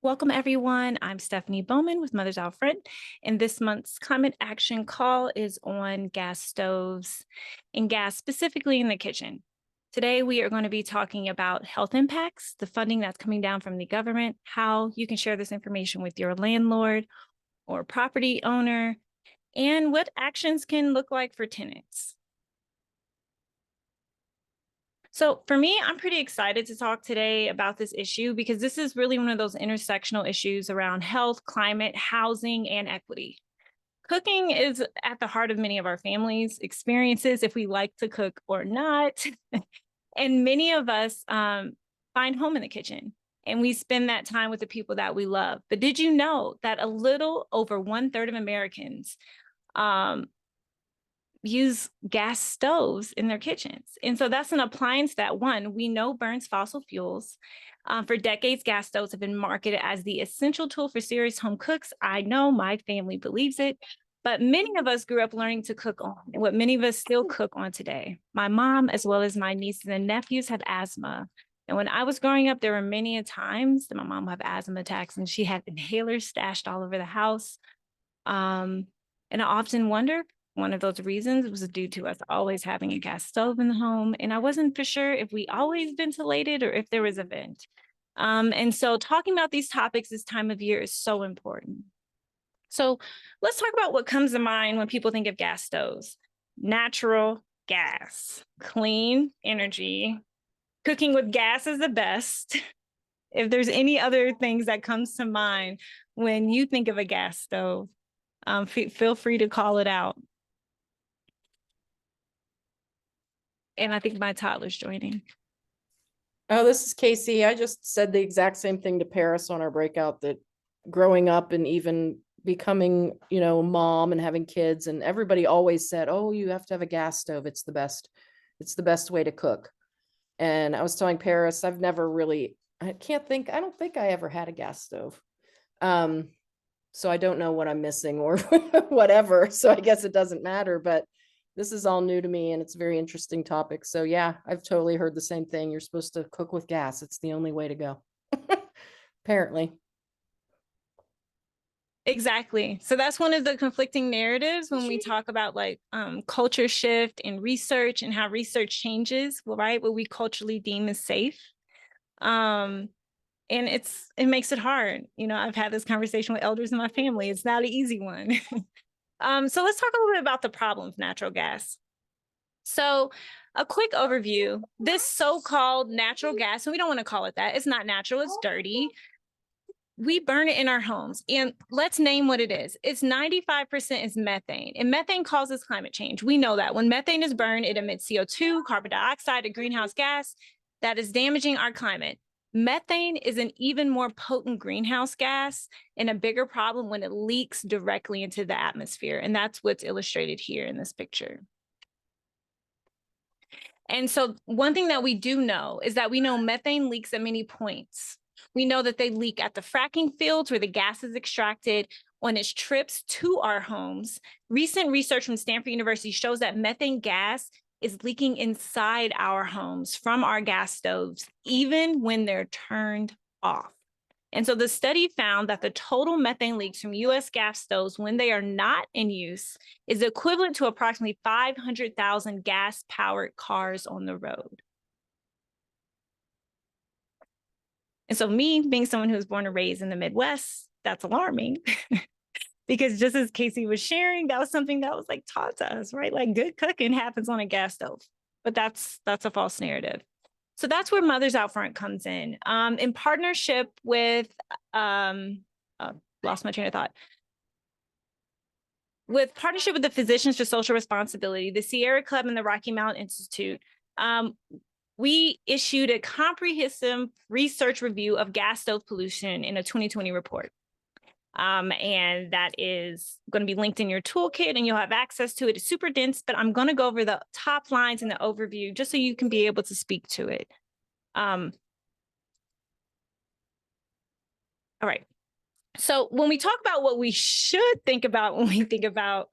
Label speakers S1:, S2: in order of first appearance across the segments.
S1: Welcome, everyone. I'm Stephanie Bowman with Mothers Out Front, and this month's climate action call is on gas stoves and gas specifically in the kitchen. Today, we are going to be talking about health impacts, the funding that's coming down from the government, how you can share this information with your landlord or property owner, and what actions can look like for tenants. So for me, I'm pretty excited to talk today about this issue because this is really one of those intersectional issues around health, climate, housing, and equity. Cooking is at the heart of many of our families' experiences, if we like to cook or not. And many of us find home in the kitchen and we spend that time with the people that we love. But did you know that a little over 1/3 of Americans um, use gas stoves in their kitchens? And so that's an appliance that, one, we know burns fossil fuels. For decades, gas stoves have been marketed as the essential tool for serious home cooks. I know my family believes it, but many of us grew up learning to cook on what many of us still cook on today. My mom, as well as my nieces and nephews, have asthma. And when I was growing up, there were many times that my mom would have asthma attacks and she had inhalers stashed all over the house. And I often wonder, one of those reasons was due to us always having a gas stove in the home. And I wasn't for sure if we always ventilated or if there was a vent. And so talking about these topics this time of year is so important. So let's talk about what comes to mind when people think of gas stoves. Natural gas, clean energy, cooking with gas is the best. If there's any other things that comes to mind when you think of a gas stove, feel free to call it out. And I think my toddler's joining.
S2: Oh, this is Casey. I just said the exact same thing to Paris on our breakout, that growing up and even becoming, a mom and having kids, and everybody always said, "Oh, you have to have a gas stove. It's the best. It's the best way to cook." And I was telling Paris, I don't think I ever had a gas stove. So I don't know what I'm missing or whatever. So I guess it doesn't matter, but this is all new to me and it's a very interesting topic. So yeah, I've totally heard the same thing. You're supposed to cook with gas. It's the only way to go. Apparently.
S1: Exactly. So that's one of the conflicting narratives when we talk about culture shift and research and how research changes, right? What we culturally deem as safe. And it makes it hard. I've had this conversation with elders in my family. It's not an easy one. So let's talk a little bit about the problem of natural gas. So a quick overview, this so-called natural gas, and we don't want to call it that. It's not natural, it's dirty. We burn it in our homes. And let's name what it is. It's 95% is methane. And methane causes climate change. We know that. When methane is burned, it emits CO2, carbon dioxide, a greenhouse gas that is damaging our climate. Methane is an even more potent greenhouse gas and a bigger problem when it leaks directly into the atmosphere. And that's what's illustrated here in this picture. And so one thing that we do know is that we know methane leaks at many points. We know that they leak at the fracking fields where the gas is extracted, on its trips to our homes. Recent research from Stanford University shows that methane gas is leaking inside our homes from our gas stoves, even when they're turned off. And so the study found that the total methane leaks from US gas stoves when they are not in use is equivalent to approximately 500,000 gas-powered cars on the road. And so me, being someone who was born and raised in the Midwest, that's alarming. Because just as Casey was sharing, that was something that was taught to us, right? Like good cooking happens on a gas stove, but that's a false narrative. So that's where Mothers Out Front comes in partnership with, lost my train of thought. With partnership with the Physicians for Social Responsibility, the Sierra Club, and the Rocky Mountain Institute, we issued a comprehensive research review of gas stove pollution in a 2020 report. And that is going to be linked in your toolkit and you'll have access to it. It's super dense, but I'm going to go over the top lines in the overview just so you can be able to speak to it. All right. So when we talk about what we should think about when we think about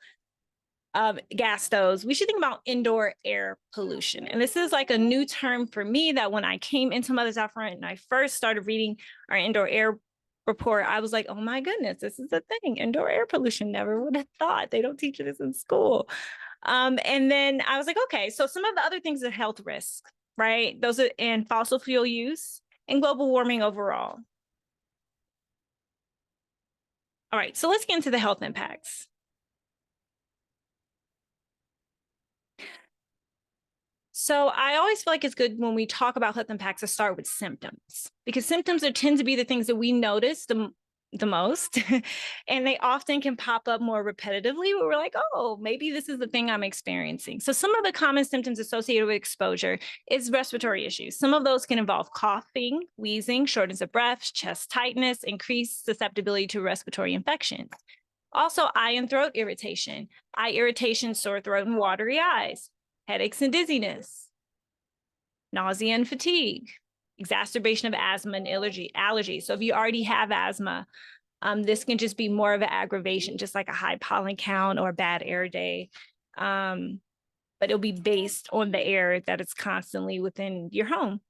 S1: gas stoves, we should think about indoor air pollution. And this is like a new term for me that when I came into Mothers Out Front and I first started reading our indoor air report, I was like, oh my goodness, this is a thing. Indoor air pollution, never would have thought. They don't teach this in school. And then I was like, okay, so some of the other things are health risks, right? Those are in fossil fuel use and global warming overall. All right, so let's get into the health impacts. So I always feel like it's good when we talk about health impacts to start with symptoms, because symptoms tend to be the things that we notice the most, and they often can pop up more repetitively where we're like, oh, maybe this is the thing I'm experiencing. So some of the common symptoms associated with exposure is respiratory issues. Some of those can involve coughing, wheezing, shortness of breath, chest tightness, increased susceptibility to respiratory infections. Also, eye and throat irritation, sore throat, and watery eyes, headaches and dizziness, nausea and fatigue, exacerbation of asthma and allergy. So if you already have asthma, this can just be more of an aggravation, just like a high pollen count or a bad air day. But it'll be based on the air that is constantly within your home.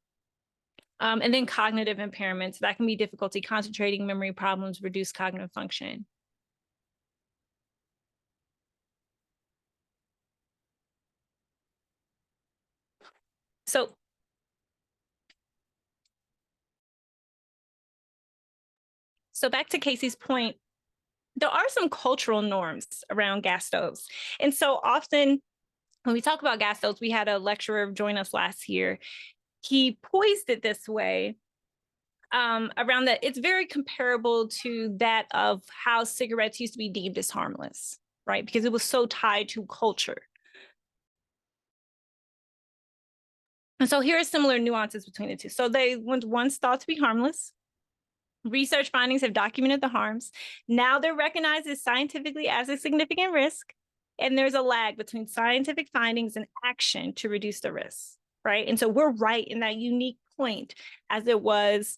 S1: And then cognitive impairments, that can be difficulty concentrating, memory problems, reduced cognitive function. So back to Casey's point, there are some cultural norms around gas stoves. And so often when we talk about gas stoves, we had a lecturer join us last year. He poised it this way around that it's very comparable to that of how cigarettes used to be deemed as harmless, right? Because it was so tied to culture. And so here are similar nuances between the two. So they were once thought to be harmless. Research findings have documented the harms. Now they're recognized as scientifically as a significant risk. And there's a lag between scientific findings and action to reduce the risks, right? And so we're right in that unique point as it was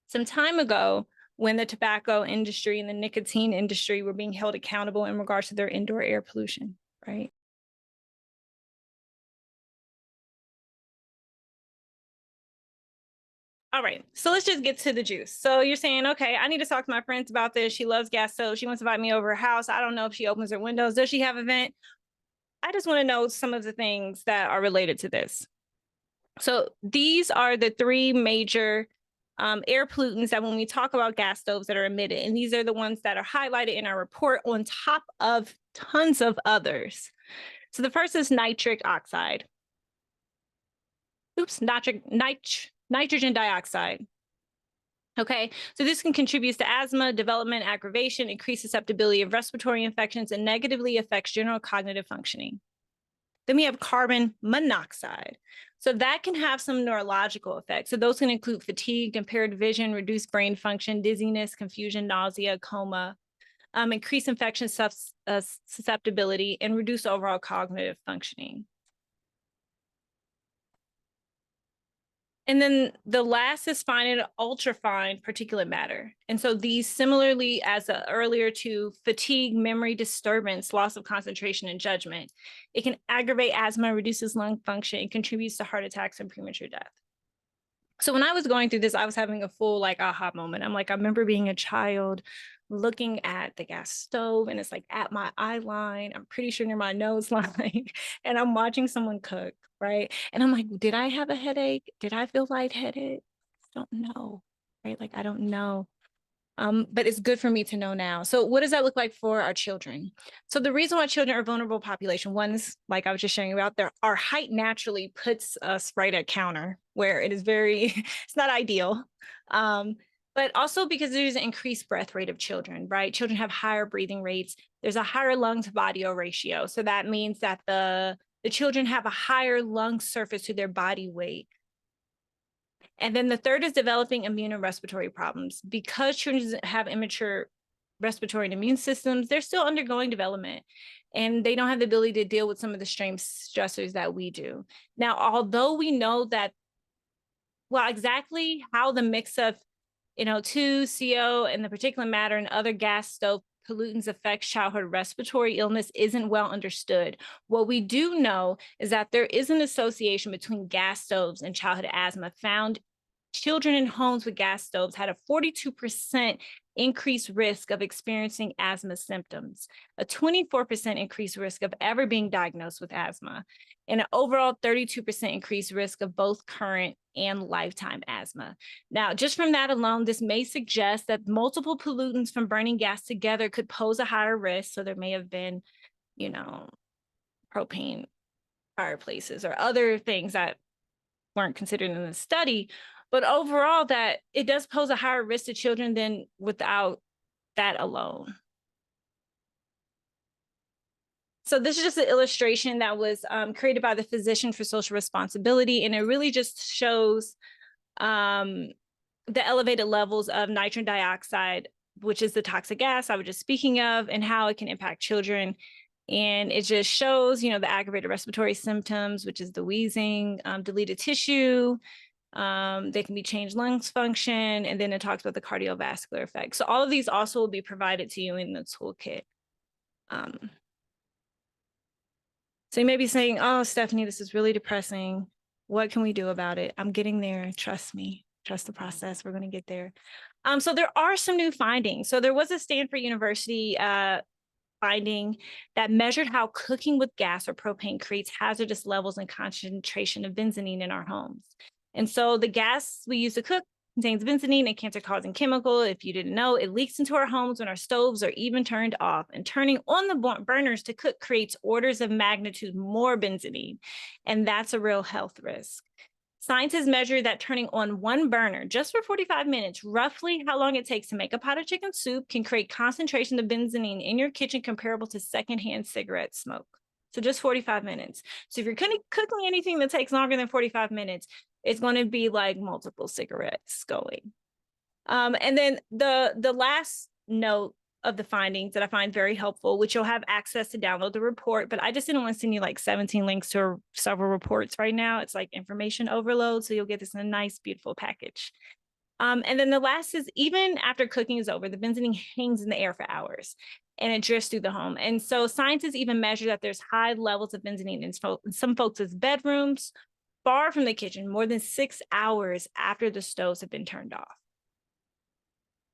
S1: some time ago when the tobacco industry and the nicotine industry were being held accountable in regards to their indoor air pollution, right? All right, so let's just get to the juice. So you're saying, okay, I need to talk to my friends about this. She loves gas stoves. She wants to invite me over her house. I don't know if she opens her windows. Does she have a vent? I just want to know some of the things that are related to this. So these are the three major air pollutants that when we talk about gas stoves that are emitted, and these are the ones that are highlighted in our report on top of tons of others. So the first is nitric oxide. Nitrogen dioxide. Okay, so this can contribute to asthma, development, aggravation, increased susceptibility of respiratory infections, and negatively affects general cognitive functioning. Then we have carbon monoxide. So that can have some neurological effects. So those can include fatigue, impaired vision, reduced brain function, dizziness, confusion, nausea, coma, increased infection susceptibility, and reduce overall cognitive functioning. And then the last is fine and ultrafine particulate matter. And so these similarly as earlier to fatigue, memory disturbance, loss of concentration and judgment. It can aggravate asthma, reduces lung function, and contributes to heart attacks and premature death. So when I was going through this, I was having a full like aha moment. I'm like, I remember being a child looking at the gas stove and it's like at my eye line, I'm pretty sure near my nose line, and I'm watching someone cook, right? And I'm like, did I have a headache? Did I feel lightheaded? I don't know, right? Like, I don't know. But it's good for me to know now. So what does that look like for our children? So the reason why children are vulnerable population, one is like I was just sharing about our height naturally puts us right at counter where it is very, it's not ideal. But also because there's an increased breath rate of children, right? Children have higher breathing rates. There's a higher lung to body ratio. So that means that the children have a higher lung surface to their body weight. And then the third is developing immune and respiratory problems. Because children have immature respiratory and immune systems, they're still undergoing development and they don't have the ability to deal with some of the extreme stressors that we do. Now, although we know that, well, exactly how the mix of, 2, CO, and the particulate matter and other gas stove pollutants affects childhood respiratory illness isn't well understood. What we do know is that there is an association between gas stoves and childhood asthma found children in homes with gas stoves had a 42% increased risk of experiencing asthma symptoms, a 24% increased risk of ever being diagnosed with asthma, and an overall 32% increased risk of both current and lifetime asthma. Now, just from that alone, this may suggest that multiple pollutants from burning gas together could pose a higher risk. So there may have been, you know, propane fireplaces or other things that weren't considered in the study. But overall, that it does pose a higher risk to children than without that alone. So this is just an illustration that was created by the Physician for Social Responsibility, and it really just shows the elevated levels of nitrogen dioxide, which is the toxic gas I was just speaking of, and how it can impact children. And it just shows, the aggravated respiratory symptoms, which is the wheezing, deleted tissue. They can be changed lungs function, and then it talks about the cardiovascular effects. So all of these also will be provided to you in the toolkit. So you may be saying, oh, Stephanie, this is really depressing. What can we do about it? I'm getting there. Trust me. Trust the process. We're going to get there. So there are some new findings. So there was a Stanford University finding that measured how cooking with gas or propane creates hazardous levels and concentration of benzene in our homes. And so the gas we use to cook contains benzene, a cancer-causing chemical. If you didn't know, it leaks into our homes when our stoves are even turned off. And turning on the burners to cook creates orders of magnitude more benzene. And that's a real health risk. Scientists measure that turning on one burner just for 45 minutes, roughly how long it takes to make a pot of chicken soup, can create concentration of benzene in your kitchen comparable to secondhand cigarette smoke. So just 45 minutes. So if you're cooking anything that takes longer than 45 minutes, it's going to be like multiple cigarettes going. And then the last note of the findings that I find very helpful, which you'll have access to download the report, but I just didn't want to send you like 17 links to several reports right now. It's like information overload. So you'll get this in a nice, beautiful package. And then the last is, even after cooking is over, the benzene hangs in the air for hours and it drifts through the home. And so scientists even measure that there's high levels of benzene in some folks' bedrooms, far from the kitchen, more than 6 hours after the stoves have been turned off.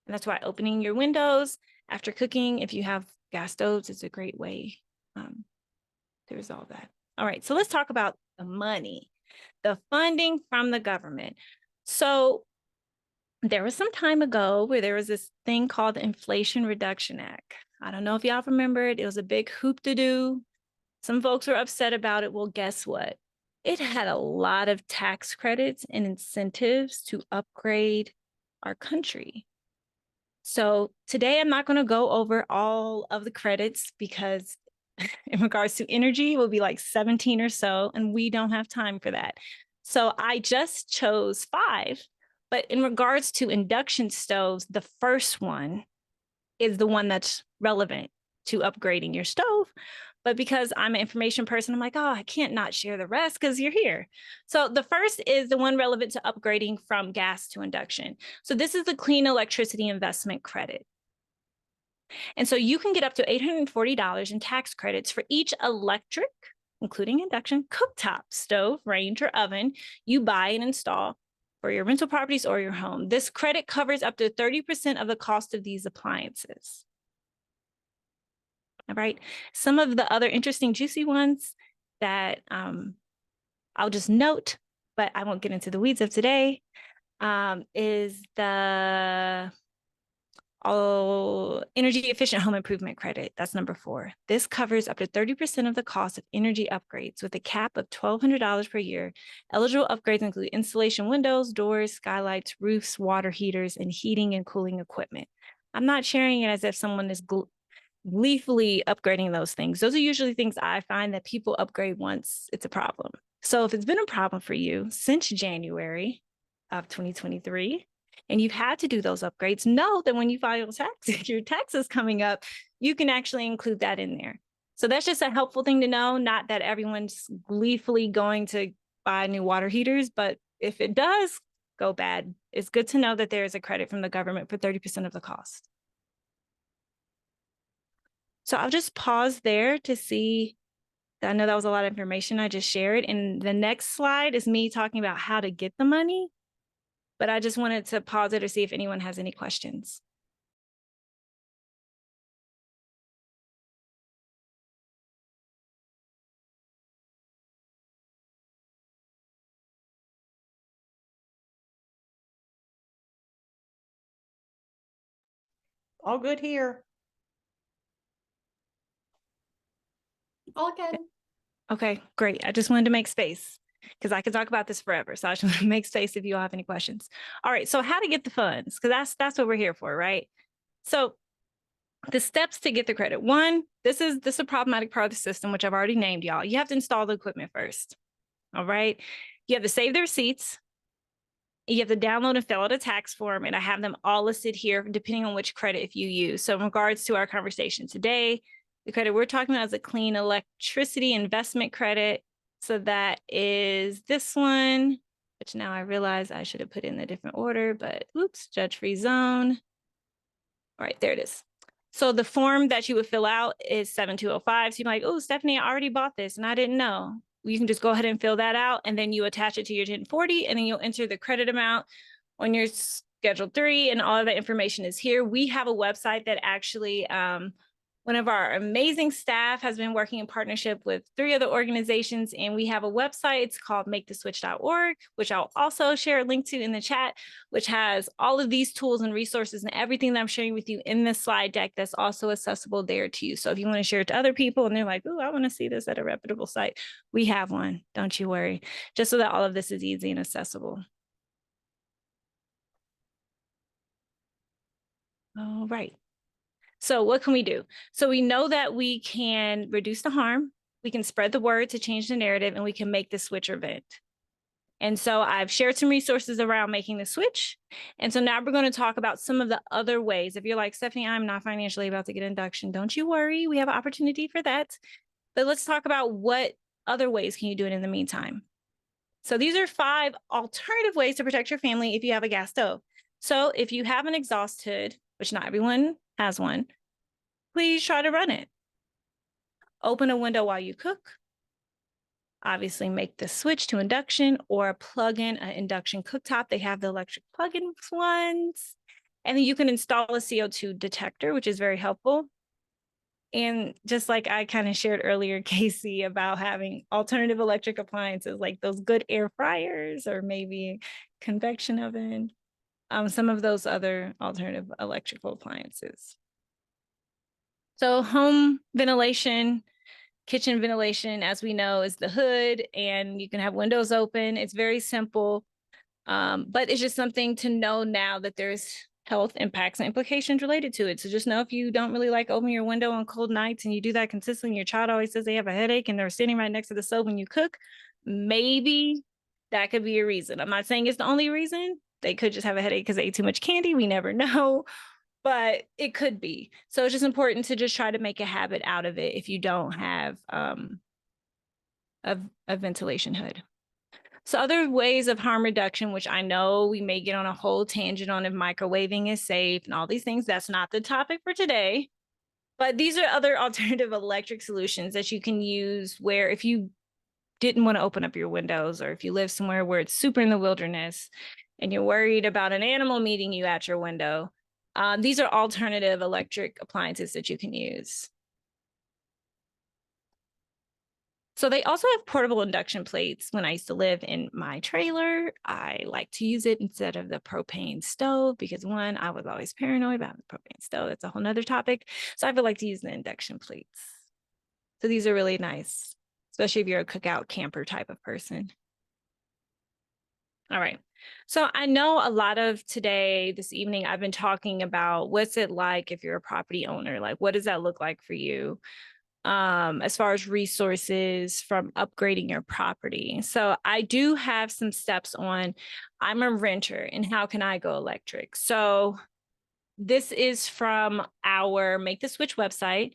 S1: And that's why opening your windows after cooking, if you have gas stoves, is a great way to resolve that. All right, so let's talk about the money, the funding from the government. So there was some time ago where there was this thing called the Inflation Reduction Act. I don't know if y'all remember it. It was a big hoop to do. Some folks were upset about it. Well, guess what? It had a lot of tax credits and incentives to upgrade our country. So today I'm not going to go over all of the credits because in regards to energy, it will be like 17 or so, and we don't have time for that. So I just chose 5. But in regards to induction stoves, the first one is the one that's relevant to upgrading your stove. But because I'm an information person, I'm like, oh, I can't not share the rest because you're here. So the first is the one relevant to upgrading from gas to induction. So this is the Clean Electricity Investment Credit. And so you can get up to $840 in tax credits for each electric, including induction, cooktop stove, range, or oven you buy and install for your rental properties or your home. This credit covers up to 30% of the cost of these appliances. All right. Some of the other interesting, juicy ones that I'll just note, but I won't get into the weeds of today, is the energy efficient home improvement credit. That's number 4. This covers up to 30% of the cost of energy upgrades with a cap of $1,200 per year. Eligible upgrades include installation windows, doors, skylights, roofs, water heaters, and heating and cooling equipment. I'm not sharing it as if someone is gleefully upgrading those things. Those are usually things I find that people upgrade once it's a problem. So if it's been a problem for you since January of 2023, and you've had to do those upgrades, know that when you file your taxes coming up, you can actually include that in there. So that's just a helpful thing to know, not that everyone's gleefully going to buy new water heaters, but if it does go bad, it's good to know that there is a credit from the government for 30% of the cost. So I'll just pause there to see. I know that was a lot of information I just shared. And the next slide is me talking about how to get the money. But I just wanted to pause it to see if anyone has any questions.
S2: All good here.
S3: All good.
S1: Okay, great. I just wanted to make space because I could talk about this forever. So I just want to make space if you all have any questions. All right, so how to get the funds, because that's what we're here for, right? So the steps to get the credit. One, this is a problematic part of the system, which I've already named, y'all. You have to install the equipment first. All right. You have to save the receipts. You have to download and fill out a tax form, and I have them all listed here depending on which credit if you use. So in regards to our conversation today, the credit we're talking about is a clean electricity investment credit. So that is this one, which now I realize I should have put in a different order, but oops, judge-free zone. All right, there it is. So the form that you would fill out is 7205. So you're like, oh, Stephanie, I already bought this and I didn't know. You can just go ahead and fill that out, and then you attach it to your 1040, and then you'll enter the credit amount on your Schedule 3, and all of that information is here. We have a website that actually one of our amazing staff has been working in partnership with 3 other organizations, and we have a website. It's called maketheswitch.org, which I'll also share a link to in the chat, which has all of these tools and resources and everything that I'm sharing with you in this slide deck that's also accessible there to you. So if you want to share it to other people and they're like, oh, I want to see this at a reputable site, we have one. Don't you worry, just so that all of this is easy and accessible. All right. So what can we do? So we know that we can reduce the harm, we can spread the word to change the narrative, and we can make the switch event. And so I've shared some resources around making the switch. And so now we're going to talk about some of the other ways. If you're like, Stephanie, I'm not financially about to get induction, don't you worry. We have an opportunity for that. But let's talk about what other ways can you do it in the meantime. So these are 5 alternative ways to protect your family if you have a gas stove. So if you have an exhaust hood, which not everyone has one, please try to run it. Open a window while you cook. Obviously, make the switch to induction or plug in an induction cooktop. They have the electric plug-in ones. And then you can install a CO2 detector, which is very helpful. And just like I kind of shared earlier, Casey, about having alternative electric appliances like those good air fryers or maybe convection oven, some of those other alternative electrical appliances. So home ventilation, kitchen ventilation, as we know, is the hood, and you can have windows open. It's very simple, but it's just something to know now that there's health impacts and implications related to it. So just know if you don't really like opening your window on cold nights and you do that consistently, your child always says they have a headache and they're sitting right next to the stove when you cook, maybe that could be a reason. I'm not saying it's the only reason. They could just have a headache because they ate too much candy. We never know. But it could be. So it's just important to just try to make a habit out of it if you don't have a ventilation hood. So other ways of harm reduction, which I know we may get on a whole tangent on if microwaving is safe and all these things, that's not the topic for today. But these are other alternative electric solutions that you can use where if you didn't want to open up your windows, or if you live somewhere where it's super in the wilderness and you're worried about an animal meeting you at your window, these are alternative electric appliances that you can use. So they also have portable induction plates. When I used to live in my trailer, I like to use it instead of the propane stove because, one, I was always paranoid about the propane stove. That's a whole nother topic. So I would like to use the induction plates. So these are really nice, especially if you're a cookout camper type of person. All right. So I know a lot of today, this evening, I've been talking about what's it like if you're a property owner? Like, what does that look like for you? As far as resources from upgrading your property. So I do have some steps on, I'm a renter and how can I go electric? So this is from our Make the Switch website.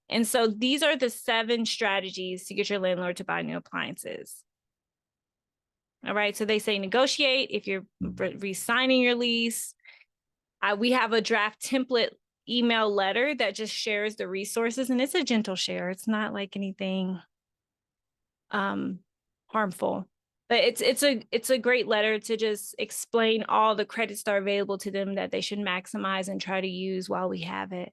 S1: And so these are the 7 strategies to get your landlord to buy new appliances. All right, so they say negotiate if you're re-signing your lease. We have a draft template email letter that just shares the resources, and it's a gentle share. It's not like anything harmful, But it's a great letter to just explain all the credits that are available to them that they should maximize and try to use while we have it.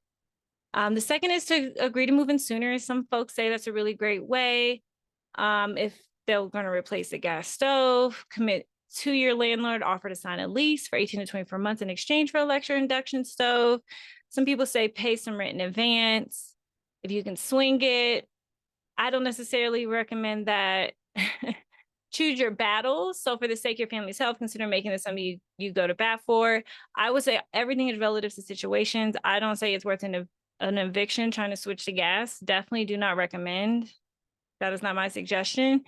S1: The second is to agree to move in sooner. Some folks say that's a really great way. If they're going to replace the gas stove, commit to your landlord, offer to sign a lease for 18 to 24 months in exchange for electric induction stove. Some people say pay some rent in advance. If you can swing it, I don't necessarily recommend that. Choose your battles. So for the sake of your family's health, consider making this something you go to bat for. I would say everything is relative to situations. I don't say it's worth an eviction trying to switch to gas. Definitely do not recommend. That is not my suggestion.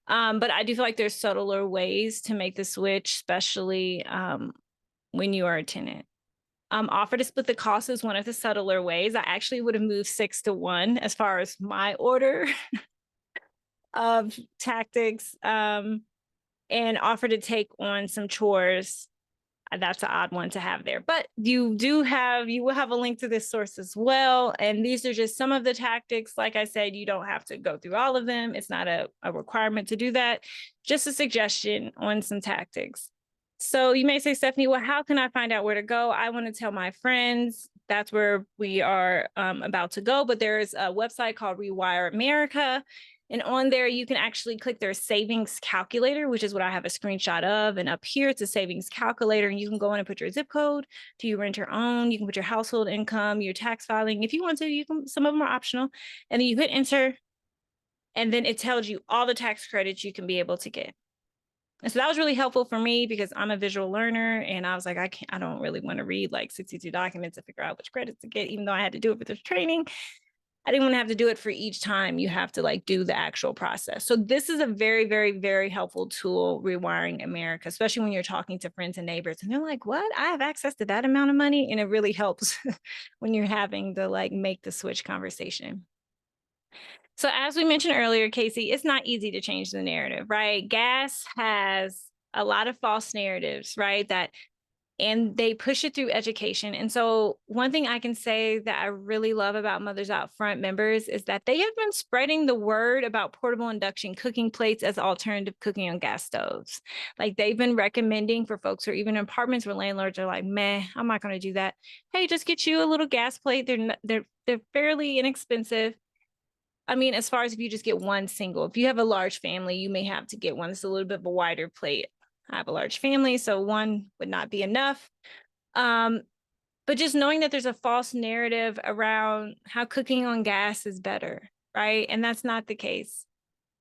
S1: But I do feel like there's subtler ways to make the switch, especially when you are a tenant. Offer to split the cost is one of the subtler ways. I actually would have moved 6-1 as far as my order of tactics, and offer to take on some chores. That's an odd one to have there, but you will have a link to this source as well. And these are just some of the tactics. Like I said, you don't have to go through all of them. It's not a requirement to do that. Just a suggestion on some tactics. So you may say, Stephanie, well, how can I find out where to go? I want to tell my friends. That's where we are about to go. But there's a website called Rewire America. And on there, you can actually click their savings calculator, which is what I have a screenshot of. And up here, it's a savings calculator. And you can go in and put your zip code. Do you rent your own? You can put your household income, your tax filing. If you want to, you can, some of them are optional. And then you hit enter. And then it tells you all the tax credits you can be able to get. And so that was really helpful for me because I'm a visual learner. And I was like, I don't really want to read like 62 documents to figure out which credits to get, even though I had to do it for this training. I didn't want to have to do it for each time you have to like do the actual process. So this is a very, very, very helpful tool, Rewiring America, especially when you're talking to friends and neighbors and they're like, what? I have access to that amount of money. And it really helps when you're having the like make the switch conversation. So as we mentioned earlier, Casey, it's not easy to change the narrative, right? Gas has a lot of false narratives, right? And they push it through education. And so one thing I can say that I really love about Mothers Out Front members is that they have been spreading the word about portable induction cooking plates as alternative cooking on gas stoves. Like they've been recommending for folks who are even in apartments where landlords are like, meh, I'm not going to do that. Hey, just get you a little gas plate. They're fairly inexpensive. I mean, as far as if you just get one single, if you have a large family, you may have to get one that's a little bit of a wider plate. I have a large family, so one would not be enough. But just knowing that there's a false narrative around how cooking on gas is better, right? And that's not the case.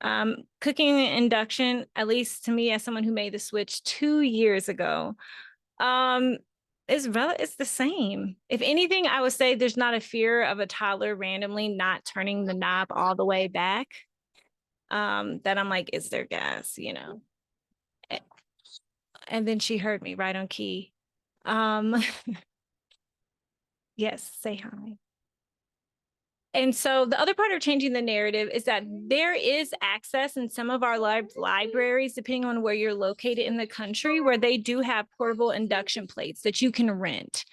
S1: Cooking induction, at least to me, as someone who made the switch 2 years ago, it's the same. If anything, I would say there's not a fear of a toddler randomly not turning the knob all the way back. That I'm like, is there gas, you know? And then she heard me right on key. Yes, say hi. And so the other part of changing the narrative is that there is access in some of our libraries, depending on where you're located in the country, where they do have portable induction plates that you can rent.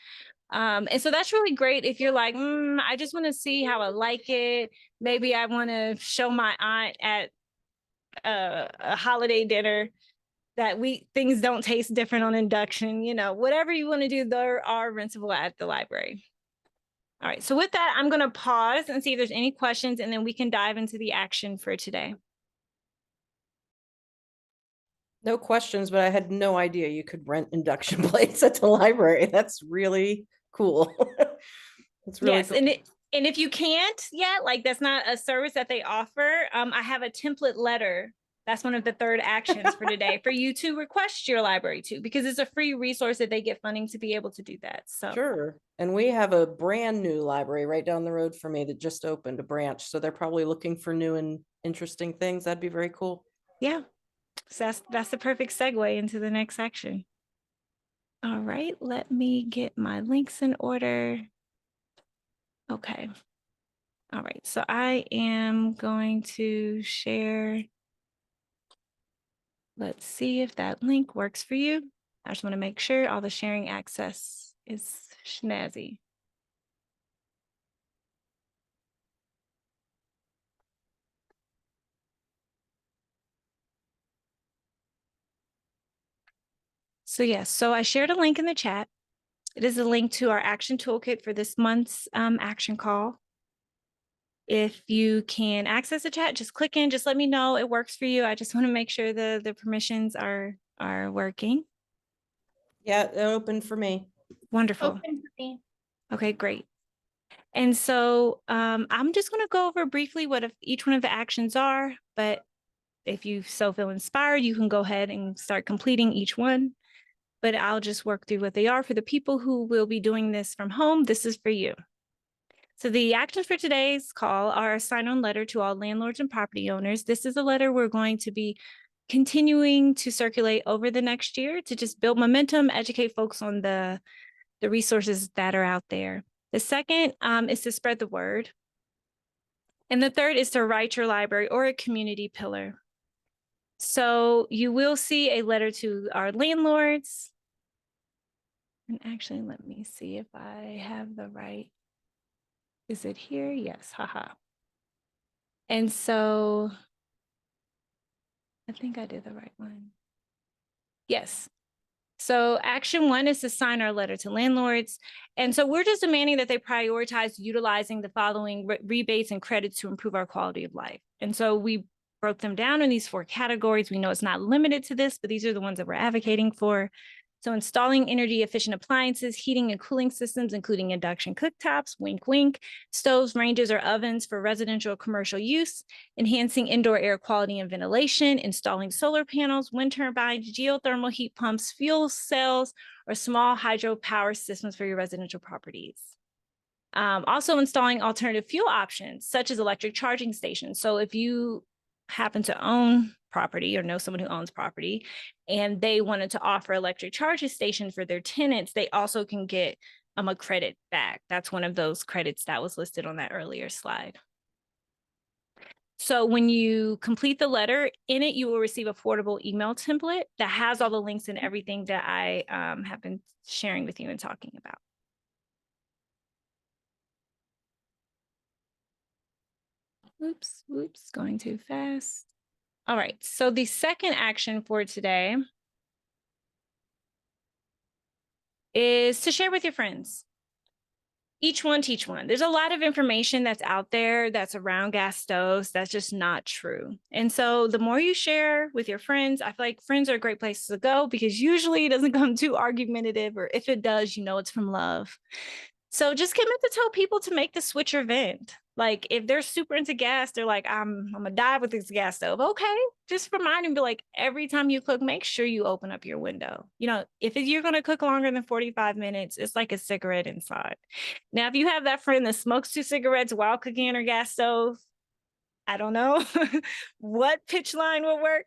S1: And so that's really great if you're like, I just want to see how I like it. Maybe I want to show my aunt at a holiday dinner that things don't taste different on induction, you know, whatever you want to do, there are rentable at the library. All right, so with that, I'm going to pause and see if there's any questions, and then we can dive into the action for today.
S2: No questions, but I had no idea you could rent induction plates at the library. That's really cool. That's really
S1: Yes,
S2: cool.
S1: and if you can't yet, like that's not a service that they offer, I have a template letter. That's one of the third actions for today for you to request your library to, because it's a free resource that they get funding to be able to do that. So
S2: Sure. And we have a brand new library right down the road from me that just opened a branch. So they're probably looking for new and interesting things. That'd be very cool.
S1: yeah, so that's the perfect segue into the next section. All right, let me get my links in order. Okay. All right, so I am going to share. Let's see if that link works for you. I just want to make sure all the sharing access is snazzy. So yes, so I shared a link in the chat. It is a link to our action toolkit for this month's action call. If you can access the chat, just click in, just let me know it works for you. I just want to make sure the permissions are working.
S2: Yeah, it opened for me.
S1: Wonderful.
S3: Open for me.
S1: Okay, great. And so I'm just going to go over briefly what each one of the actions are, but if you so feel inspired, you can go ahead and start completing each one. But I'll just work through what they are for the people who will be doing this from home. This is for you. So the actions for today's call are a sign-on letter to all landlords and property owners. This is a letter we're going to be continuing to circulate over the next year to just build momentum, educate folks on the resources that are out there. The second is to spread the word. And the third is to write your library or a community pillar. So you will see a letter to our landlords. And actually, let me see if I have the right. Is it here? Yes, haha. And so I think I did the right one. Yes. So action one is to sign our letter to landlords. And so we're just demanding that they prioritize utilizing the following rebates and credits to improve our quality of life. And so we broke them down in these 4 categories. We know it's not limited to this, but these are the ones that we're advocating for. So installing energy efficient appliances, heating and cooling systems, including induction cooktops, wink, wink, stoves, ranges, or ovens for residential or commercial use, enhancing indoor air quality and ventilation, installing solar panels, wind turbines, geothermal heat pumps, fuel cells, or small hydropower systems for your residential properties. Also installing alternative fuel options, such as electric charging stations. So if you happen to own property or know someone who owns property and they wanted to offer electric charging stations for their tenants, they also can get a credit back. That's one of those credits that was listed on that earlier slide. So when you complete the letter, in it, you will receive a portable email template that has all the links and everything that I have been sharing with you and talking about. Oops, going too fast. All right, so the second action for today is to share with your friends. Each one teach one. There's a lot of information that's out there that's around gas stoves that's just not true. And so the more you share with your friends, I feel like friends are a great place to go because usually it doesn't come too argumentative, or if it does, you know it's from love. So just commit to tell people to make the switch or vent. Like if they're super into gas, they're like, I'm gonna die with this gas stove. Okay, just remind them, be like, every time you cook, make sure you open up your window. You know, if you're gonna cook longer than 45 minutes, it's like a cigarette inside. Now, if you have that friend that smokes 2 cigarettes while cooking on her gas stove, I don't know what pitch line will work.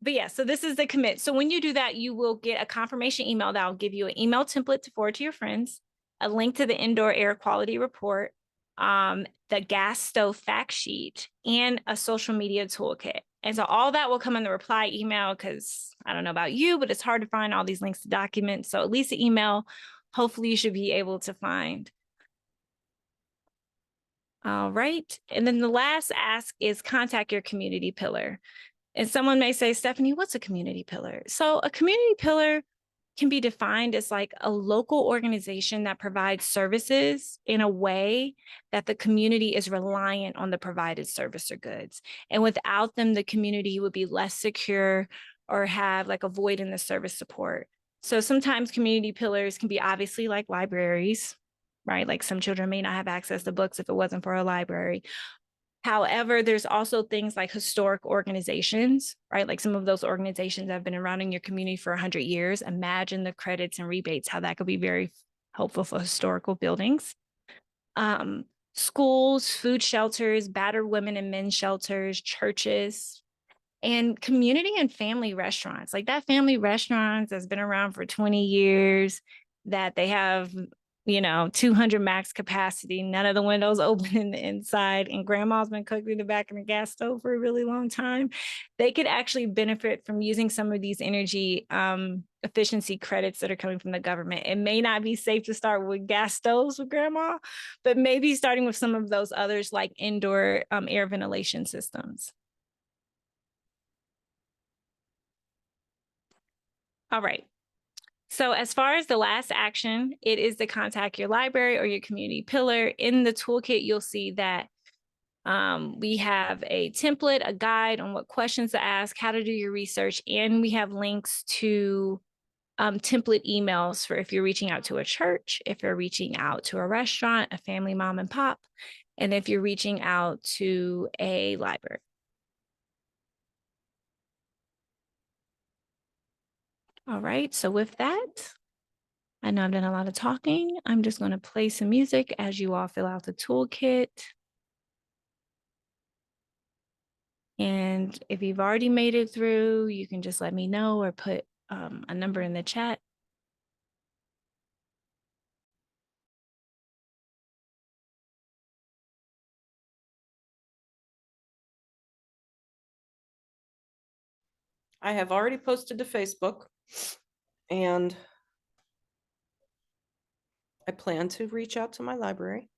S1: But yeah, so this is the commit. So when you do that, you will get a confirmation email that will give you an email template to forward to your friends, a link to the indoor air quality report, the gas stove fact sheet, and a social media toolkit. And so all that will come in the reply email because I don't know about you, but it's hard to find all these links to documents. So at least the email, hopefully you should be able to find. All right. And then the last ask is contact your community pillar. And someone may say, Stephanie, what's a community pillar? So a community pillar can be defined as like a local organization that provides services in a way that the community is reliant on the provided service or goods. And without them, the community would be less secure or have like a void in the service support. So sometimes community pillars can be obviously like libraries, right? Like some children may not have access to books if it wasn't for a library. However, there's also things like historic organizations, right? Like some of those organizations that have been around in your community for 100 years. Imagine the credits and rebates, how that could be very helpful for historical buildings. Schools, food shelters, battered women and men's shelters, churches, and community and family restaurants. Like that family restaurants that's been around for 20 years, that they have 200 max capacity, none of the windows open in the inside, and grandma's been cooking in the back of the gas stove for a really long time. They could actually benefit from using some of these energy efficiency credits that are coming from the government. It may not be safe to start with gas stoves with grandma, but maybe starting with some of those others like indoor air ventilation systems. All right. So as far as the last action, it is to contact your library or your community pillar. In the toolkit, you'll see that we have a template, a guide on what questions to ask, how to do your research, and we have links to template emails for if you're reaching out to a church, if you're reaching out to a restaurant, a family mom and pop, and if you're reaching out to a library. All right, so with that, I know I've done a lot of talking. I'm just going to play some music as you all fill out the toolkit. And if you've already made it through, you can just let me know or put a number in the chat.
S2: I have already posted to Facebook, and I plan to reach out to my library.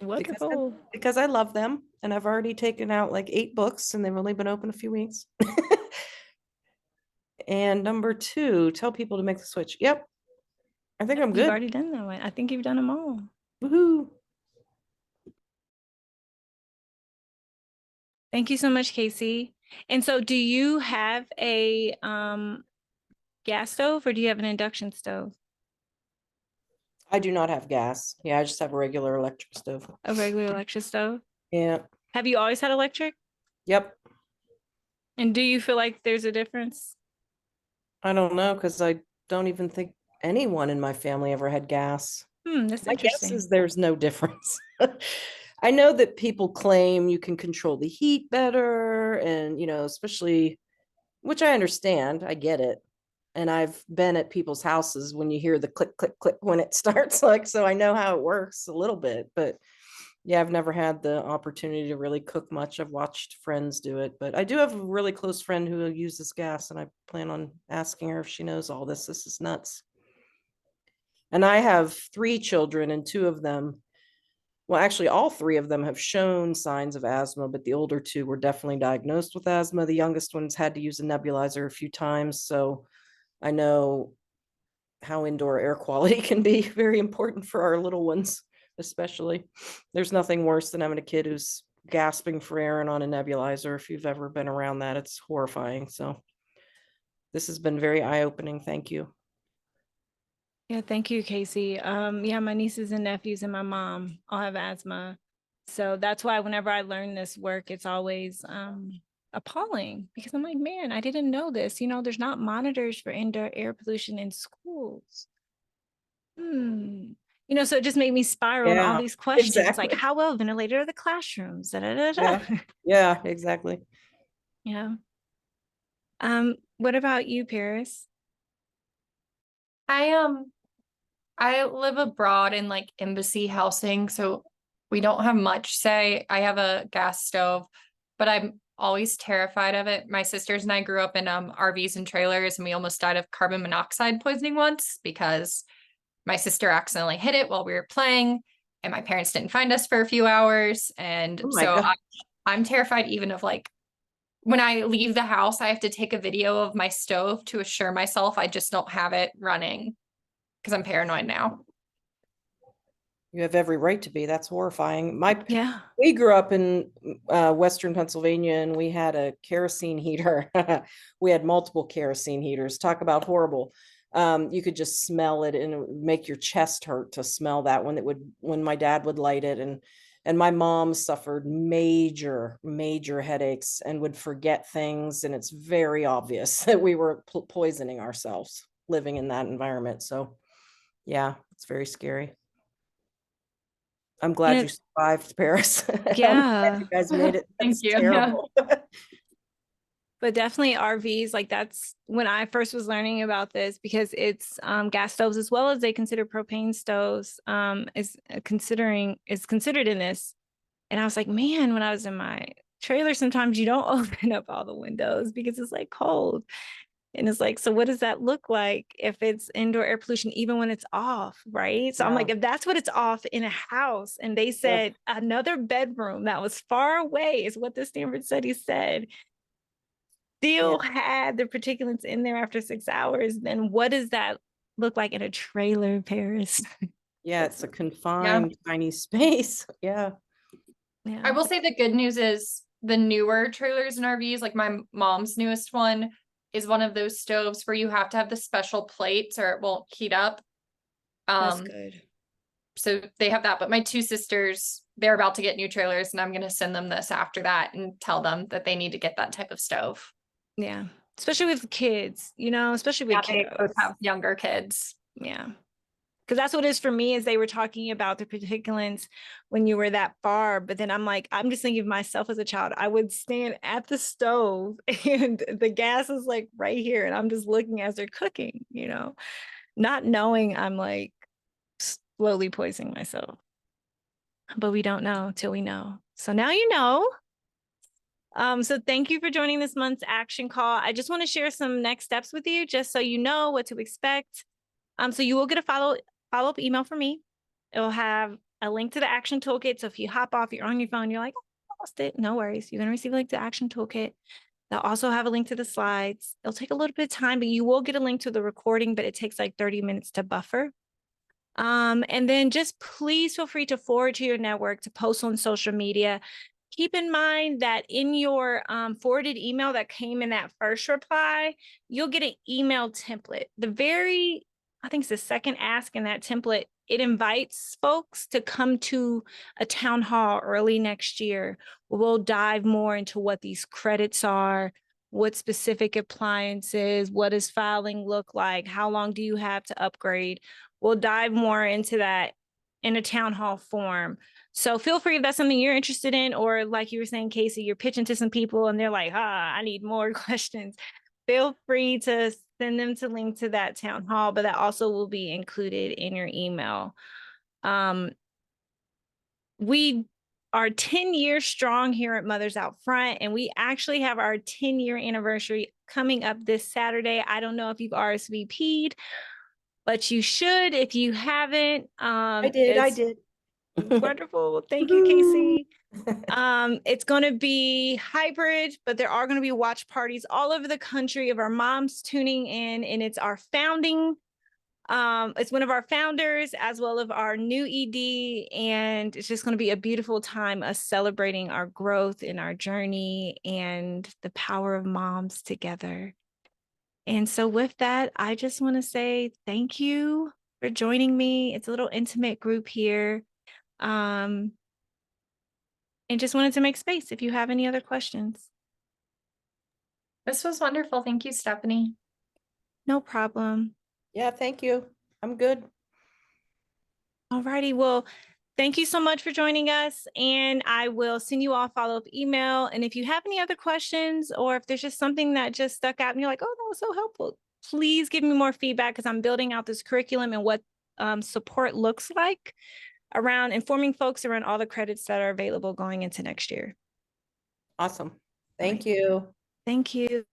S1: Wonderful.
S2: Because I love them, and I've already taken out like 8 books, and they've only been open a few weeks. And number 2, tell people to make the switch. Yep. I think I'm
S1: You've
S2: good.
S1: already done that one. I think you've done them all.
S2: Woohoo.
S1: Thank you so much, Casey. And so do you have a gas stove or do you have an induction stove?
S2: I do not have gas. Yeah, I just have a regular electric stove.
S1: A regular electric stove?
S2: Yeah.
S1: Have you always had electric?
S2: Yep.
S1: And do you feel like there's a difference?
S2: I don't know, because I don't even think anyone in my family ever had gas.
S1: That's
S2: My guess
S1: interesting.
S2: is there's no difference. I know that people claim you can control the heat better, and especially, which I understand, I get it. And I've been at people's houses when you hear the click, click, click when it starts, like, so I know how it works a little bit, but yeah, I've never had the opportunity to really cook much. I've watched friends do it, but I do have a really close friend who uses gas, and I plan on asking her if she knows all this. This is nuts. And I have 3 children, and 2 of them, well, actually, all 3 of them have shown signs of asthma, but the older 2 were definitely diagnosed with asthma. The youngest one's had to use a nebulizer a few times, so I know how indoor air quality can be very important for our little ones, especially. There's nothing worse than having a kid who's gasping for air and on a nebulizer. If you've ever been around that, it's horrifying. So this has been very eye-opening. Thank you.
S1: Yeah, thank you, Casey. Yeah, my nieces and nephews and my mom all have asthma. So that's why whenever I learn this work, it's always appalling because I'm like, man, I didn't know this. There's not monitors for indoor air pollution in schools. So it just made me spiral on all
S2: Yeah,
S1: these questions, like
S2: exactly.
S1: how well ventilated are the classrooms? Da, da, da, da.
S2: Yeah, yeah, exactly.
S1: Yeah. What about you, Paris?
S3: I live abroad in like embassy housing, so we don't have much say. I have a gas stove, but I'm always terrified of it. My sisters and I grew up in RVs and trailers, and we almost died of carbon monoxide poisoning once because my sister accidentally hit it while we were playing, and my parents didn't find us for a few hours. And
S2: Oh my
S3: so
S2: God.
S3: I'm terrified even of like when I leave the house, I have to take a video of my stove to assure myself I just don't have it running because I'm paranoid now.
S2: You have every right to be. That's horrifying.
S1: Yeah.
S2: We grew up in Western Pennsylvania, and we had a kerosene heater. We had multiple kerosene heaters. Talk about horrible. You could just smell it, and it would make your chest hurt to smell that when my dad would light it. And my mom suffered major headaches and would forget things. And it's very obvious that we were poisoning ourselves living in that environment. So yeah, it's very scary. I'm glad you survived, Paris. I'm glad
S1: Yeah.
S2: you guys made it.
S3: Thank
S2: That's
S3: you.
S2: terrible.
S1: But definitely RVs, like that's when I first was learning about this because it's gas stoves as well as they consider propane stoves is considered in this. And I was like, man, when I was in my trailer, sometimes you don't open up all the windows because it's like cold. And it's like, so what does that look like if it's indoor air pollution, even when it's off, right? So I'm like,
S2: Yeah.
S1: if that's what it's off in a house, and they said another bedroom that was far away is what the Stanford study said, still had the particulates in there after 6 hours, then what does that look like in a trailer, Paris?
S2: Yeah, it's a confined tiny space. Yeah.
S1: Yeah.
S3: I will say the good news is the newer trailers and RVs, like my mom's newest one, is one of those stoves where you have to have the special plates or it won't heat up.
S1: That's good.
S3: So they have that, but my two sisters, they're about to get new trailers and I'm going to send them this after that and tell them that they need to get that type of stove.
S1: Yeah. Especially with kids, you know, especially with
S3: They both
S1: kiddos.
S3: have younger kids.
S1: Yeah. Because that's what it is for me, is they were talking about the particulates when you were that far. But then I'm like, I'm just thinking of myself as a child. I would stand at the stove and the gas is like right here. And I'm just looking as they're cooking, you know, not knowing I'm like slowly poisoning myself. But we don't know till we know. So now you know. So thank you for joining this month's action call. I just want to share some next steps with you, just so you know what to expect. So you will get a follow-up email from me. It will have a link to the action toolkit. So if you hop off, you're on your phone, you're like, oh, I lost it. No worries. You're going to receive a link to the action toolkit. They'll also have a link to the slides. It'll take a little bit of time, but you will get a link to the recording, but it takes like 30 minutes to buffer. And then just please feel free to forward to your network, to post on social media. Keep in mind that in your forwarded email that came in that first reply, you'll get an email template. I think it's the second ask in that template. It invites folks to come to a town hall early next year. We'll dive more into what these credits are, what specific appliances, what does filing look like, how long do you have to upgrade. We'll dive more into that in a town hall form. So feel free if that's something you're interested in, or like you were saying, Casey, you're pitching to some people and they're like, I need more questions. Feel free to send them to link to that town hall, but that also will be included in your email. We are 10 years strong here at Mothers Out Front, and we actually have our 10-year anniversary coming up this Saturday. I don't know if you've RSVP'd, but you should if you haven't.
S2: I did.
S1: Wonderful. Thank you, Casey. It's going to be hybrid, but there are going to be watch parties all over the country of our moms tuning in, and it's our founding. It's one of our founders as well as our new ED, and it's just going to be a beautiful time, us celebrating our growth in our journey and the power of moms together. And so with that, I just want to say thank you for joining me. It's a little intimate group here. And just wanted to make space if you have any other questions.
S3: This was wonderful. Thank you, Stephanie.
S1: No problem.
S2: Yeah, thank you. I'm good.
S1: All righty. Well, thank you so much for joining us. And I will send you all a follow-up email. And if you have any other questions, or if there's just something that just stuck out and you're like, oh, that was so helpful, please give me more feedback, because I'm building out this curriculum and what support looks like around informing folks around all the credits that are available going into next year.
S2: Awesome. Thank you.
S1: Thank you.